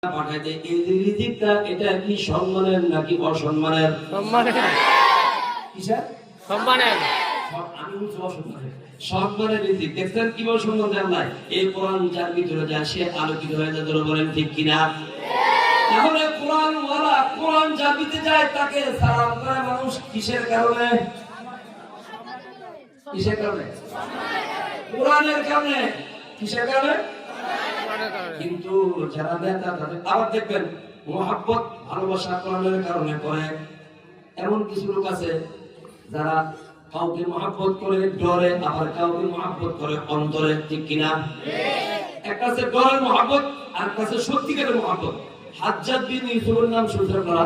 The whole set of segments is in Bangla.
পাঠাইতে এই যে রিজিকটা এটা কি সম্মানের নাকি অসম্মানের? সম্মানের। কিসের? সম্মানের। আমি বলছি অসম্মানের। সম্মানের রিজিক দেখছেন কিভাবে সম্মান দেন নাই? এই কোরআন যার ভিতরে যায় সে আলোকিত হয়ে যায়, ধরে বলেন ঠিক কিনা? তাহলে কোরআন ওয়ালা কোরআন যার ভিতরে যায় তাকে সালাম করে মানুষ কিসের কারণে? কিসের কারণে? কোরআনের কারণে। কিসের কারণে? কিন্তু যারা নেতা তাদের আবার দেখবেন মহব্বত ভালোবাসা কোরআনের কারণে করে। এমন কিছু লোক আছে যারা কাউকে মহব্বত করে ডরে, আবার কাউকে মহব্বত করে অন্তরে, ঠিক কিনা? একটা আছে ডরের মহব্বত আর একটা আছে সত্যিকারের মহব্বত। হাজ্জাজ বিন ইউসুফের নাম শুনছেন আপনারা?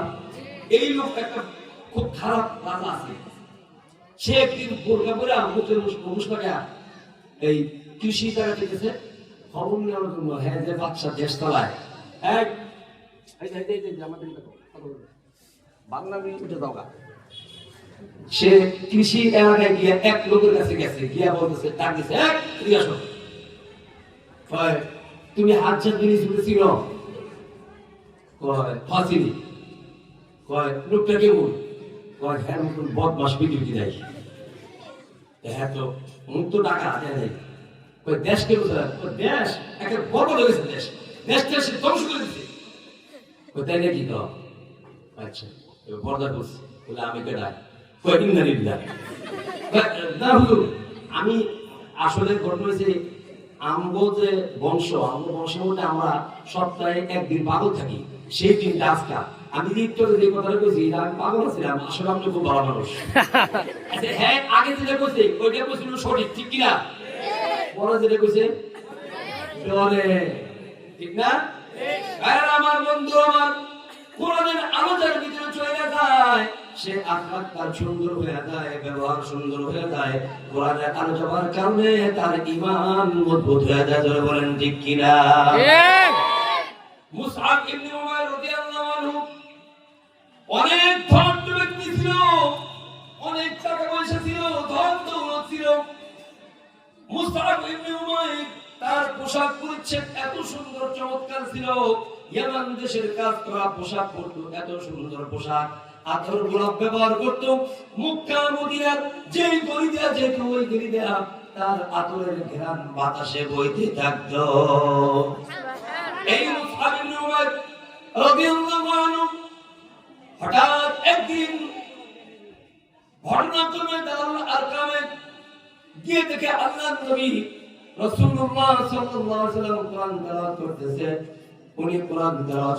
এই লোক একটা খুব খারাপ রাজা আছে। সে একদিন বোরকা পরে মুখের মুখটাকে এই কৃষি জায়গা দেখেছে খবর নেওয়ার জন্য। হ্যাঁ, যে বাচ্চা দেশ চালায় বাংলা উঠে দাও। সে কৃষি এলাকায় গিয়ে এক লোকের কাছে গেছে, গিয়া বলতেছে তার দিছে তুমি হাজ্জাজ বিন ইউসুফ চিনো? কয় ফাসিলি। কয় লোকটা কেমন? কয় হ্যাঁ মতন বদমাস বিক্রি দেয়। হ্যাঁ তো মুখ তো টাকা দেয় নাই। দেশ কে দেশ একটা গর্ব লেগেছে, দেশটা সে ধ্বংস করে দিচ্ছে। তাই নাকি? তো আচ্ছা পর্দা করছে বলে আমি কেডাই কয়েকদিন না হুজুর আমি আসলে ঘটনা হয়েছে আমগো যে বংশের মধ্যে আমরা সপ্তাহে একদিন পাগল থাকি, সেই দিনটা আজকা। আমি যে কথাটা বলছি আমি পাগল ছিলাম, আসলে আমি খুব ভালো মানুষ। হ্যাঁ আগে যেটা করছে ওইটা বলছিল সঠিক, ঠিক কিনা? পরে যেটা কইছে ডরে, ঠিক না? আমার বন্ধু আমার কোরআনের আলো যার ভিতরে চলে যায় সে আখলাক তার সুন্দর হয়ে যায়, ব্যবহার সুন্দর হয়ে যায়। কোরআনের আলো যাওয়ার কারণে তার ঈমান মজবুত হয়ে যায়, যারা বলেন ঠিক কিনা? মুসআব ইবনে উমাইর রাদিয়াল্লাহু আনহু অনেক ধনী ব্যক্তি ছিল, অনেক টাকা পয়সা ছিল, ধন দৌলত ছিল। মুসআব ইবনে উমাইর তার পোশাক পরিচ্ছদ এত সুন্দর চমৎকার ছিল, ইয়ামান দেশের কাজ করা পোশাক পরতো, এত সুন্দর পোশাক, আতর গোলাপ ব্যবহার করতো। মক্কা মদিনার যেই গলি দেয়া যেত ওই গলি দেয়া তার আতরের ঘ্রাণ বাতাসে বইতে থাকতো। এই মুসআব ইবনে উমাইর রাদিয়াল্লাহু আনহু হঠাৎ একদিন ঘটনাক্রমে দারুল আরকামে গিয়ে দেখে আল্লাহর নবী রাসূলুল্লাহ সাল্লাল্লাহু আলাইহি ওয়াসাল্লাম কোরআন তেলাওয়াত করতেছে। উনি কোরআন তেলাওয়াত